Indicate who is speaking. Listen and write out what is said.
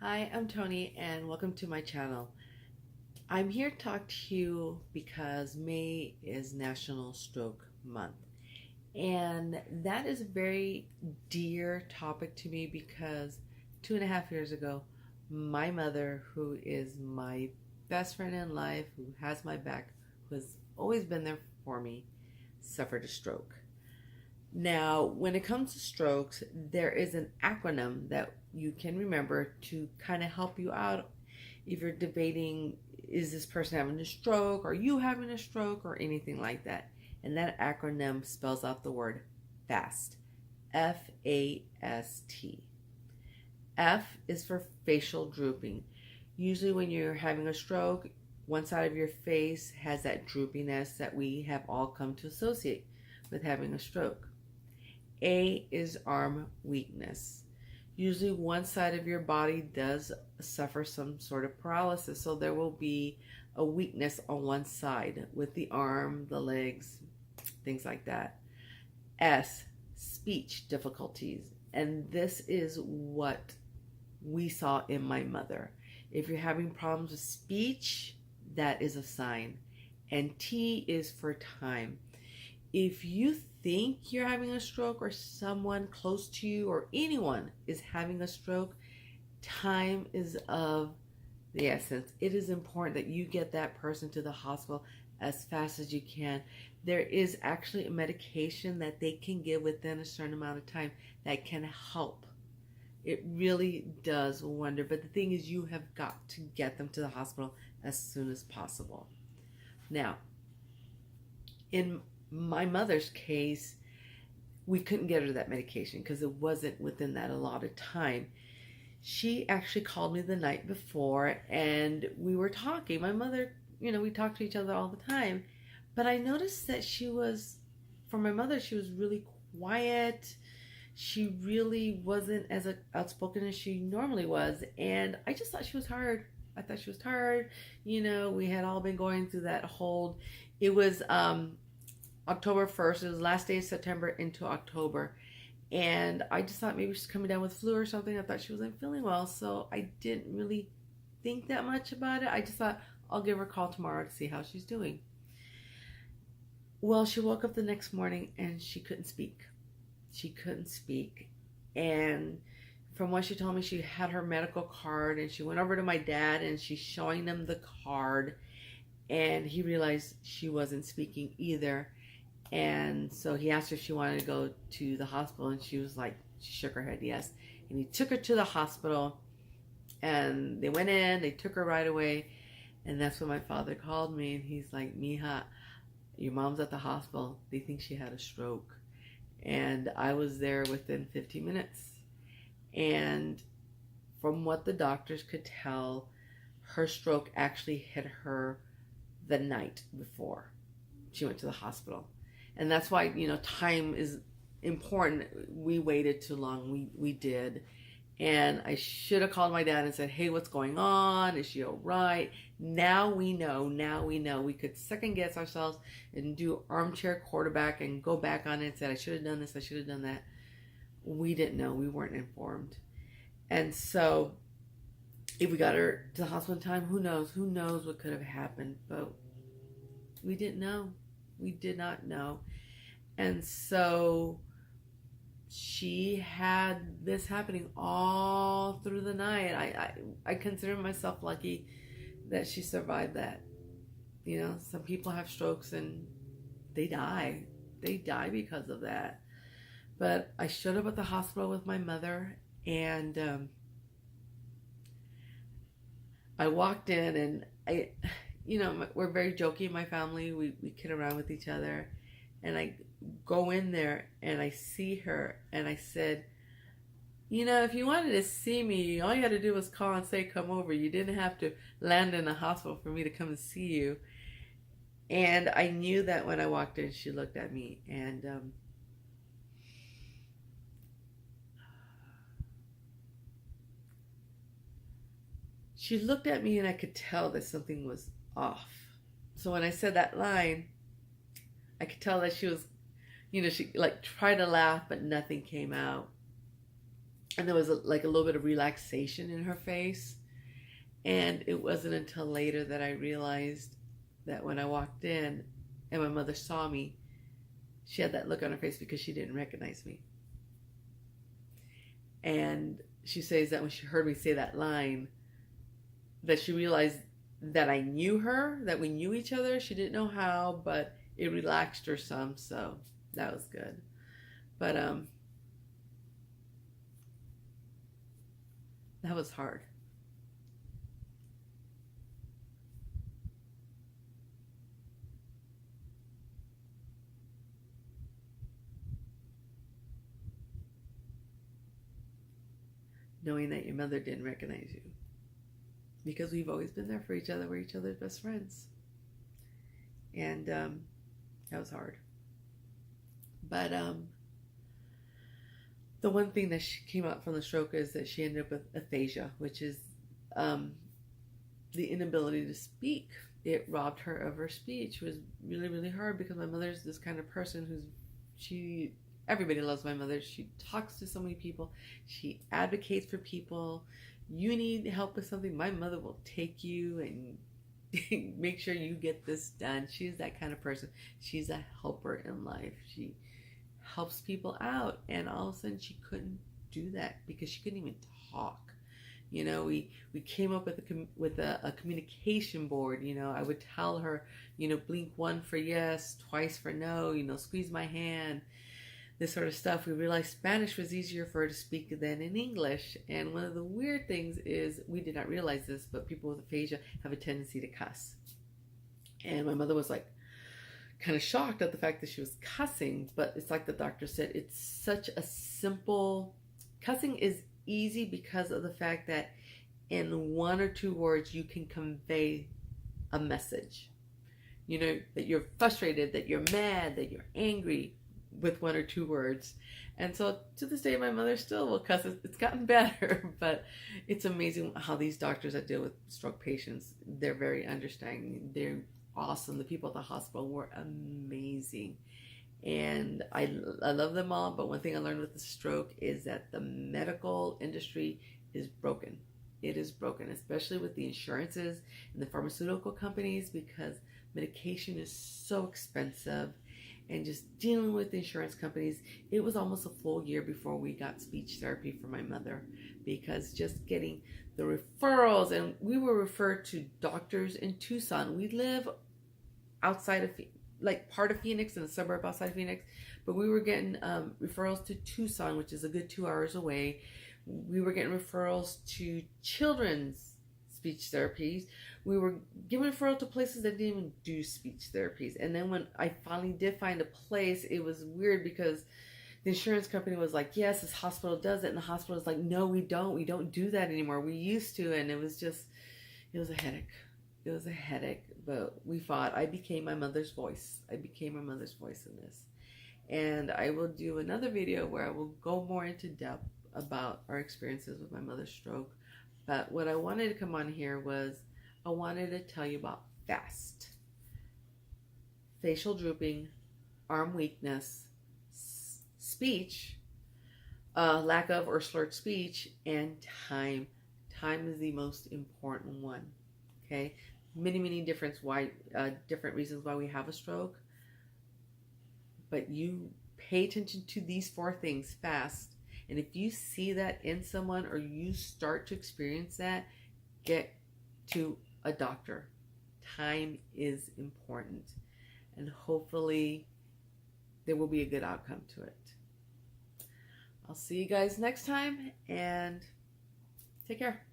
Speaker 1: Hi, I'm Tony, and welcome to my channel. I'm here to talk to you because May is National Stroke Month, and that is a very dear topic to me because 2.5 years ago, my mother, who is my best friend in life, who has my back, who has always been there for me, suffered a stroke. Now, when it comes to strokes, there is an acronym that you can remember to kind of help you out if you're debating, is this person having a stroke? Are you having a stroke? Or anything like that. And that acronym spells out the word FAST. F-A-S-T. F is for facial drooping. Usually when you're having a stroke, one side of your face has that droopiness that we have all come to associate with having a stroke. A is arm weakness. Usually one side of your body does suffer some sort of paralysis, so there will be a weakness on one side with the arm, the legs, things like that. S, speech difficulties. And this is what we saw in my mother. If you're having problems with speech, that is a sign. And T is for time. If you think you're having a stroke or someone close to you or anyone is having a stroke, time is of the essence. It is important that you get that person to the hospital as fast as you can. There is actually a medication that they can give within a certain amount of time that can help. It really does wonder. But the thing is, you have got to get them to the hospital as soon as possible. Now, in my mother's case, we couldn't get her that medication because it wasn't within that allotted time. She actually called me the night before and we were talking. My mother, we talk to each other all the time, but I noticed that for my mother, she was really quiet. She really wasn't as outspoken as she normally was, and I just thought she was tired. I thought she was tired. We had all been going through that hold. It was October 1st. It was last day of September into October. And I just thought maybe she's coming down with flu or something. I thought she wasn't feeling well. So I didn't really think that much about it. I just thought I'll give her a call tomorrow to see how she's doing. Well, she woke up the next morning and she couldn't speak. She couldn't speak. And from what she told me, she had her medical card and she went over to my dad and she's showing him the card. And he realized she wasn't speaking either. And so he asked her if she wanted to go to the hospital, and she shook her head yes. And he took her to the hospital, and they went in, they took her right away. And that's when my father called me, and he's like, Mija, your mom's at the hospital. They think she had a stroke. And I was there within 15 minutes. And from what the doctors could tell, her stroke actually hit her the night before she went to the hospital. And that's why, time is important. We waited too long. We did. And I should have called my dad and said, hey, what's going on? Is she all right? Now we know. We could second guess ourselves and do armchair quarterback and go back on it and say, I should have done this, I should have done that. We didn't know. We weren't informed. And so if we got her to the hospital in time, who knows? Who knows what could have happened? But we didn't know. We did not know. And so she had this happening all through the night. I consider myself lucky that she survived that. Some people have strokes and they die. They die because of that. But I showed up at the hospital with my mother, and I walked in, and we're very jokey in my family. We kid around with each other. And I go in there and I see her and I said, if you wanted to see me, all you had to do was call and say, come over. You didn't have to land in the hospital for me to come and see you. And I knew that when I walked in, she looked at me, and she looked at me, and I could tell that something was off. So when I said that line, I could tell that she was, she tried to laugh, but nothing came out. and there was like a little bit of relaxation in her face. And it wasn't until later that I realized that when I walked in and my mother saw me, she had that look on her face because she didn't recognize me. And she says that when she heard me say that line, that she realized that I knew her, that we knew each other. She didn't know how, but it relaxed her some, so that was good. But that was hard. Knowing that your mother didn't recognize you. Because we've always been there for each other. We're each other's best friends. And that was hard. But the one thing that she came out from the stroke is that she ended up with aphasia, which is the inability to speak. It robbed her of her speech. It was really, really hard because my mother's this kind of person everybody loves my mother. She talks to so many people. She advocates for people. You need help with something, my mother will take you and make sure you get this done. She's that kind of person. She's a helper in life. She helps people out, and all of a sudden she couldn't do that because she couldn't even talk. You know, we came up with a communication board. You know, I would tell her, you know, blink one for yes, twice for no, you know, squeeze my hand, this sort of stuff. We realized Spanish was easier for her to speak than in English. And one of the weird things is, we did not realize this, but people with aphasia have a tendency to cuss. And my mother was like kind of shocked at the fact that she was cussing, but it's like the doctor said, it's such a simple, cussing is easy because of the fact that in one or two words you can convey a message. You know, that you're frustrated, that you're mad, that you're angry, with one or two words. And so to this day my mother still will cuss. It's gotten better, but it's amazing how these doctors that deal with stroke patients, they're very understanding. They're awesome. The people at the hospital were amazing, and I love them all. But one thing I learned with the stroke is that the medical industry is broken. It is broken, especially with the insurances and the pharmaceutical companies, because medication is so expensive. And just dealing with the insurance companies, it was almost a full year before we got speech therapy for my mother, because just getting the referrals, and we were referred to doctors in Tucson. We live outside of, like, part of Phoenix, in a suburb outside of Phoenix, but we were getting referrals to Tucson, which is a good 2 hours away. We were getting referrals to children's speech therapies. We were given referral to places that didn't even do speech therapies. And then when I finally did find a place, it was weird because the insurance company was like, yes, this hospital does it. And the hospital was like, no, we don't. We don't do that anymore. We used to. And it was a headache. It was a headache. But we fought. I became my mother's voice. I became my mother's voice in this. And I will do another video where I will go more into depth about our experiences with my mother's stroke. But what I wanted to come on here was, I wanted to tell you about F.A.S.T. Facial drooping, arm weakness, speech, lack of or slurred speech, and time. Time is the most important one. Okay, many different reasons why we have a stroke. But you pay attention to these 4 things fast, and if you see that in someone or you start to experience that, get to a doctor. Time is important, and hopefully there will be a good outcome to it. I'll see you guys next time, and take care.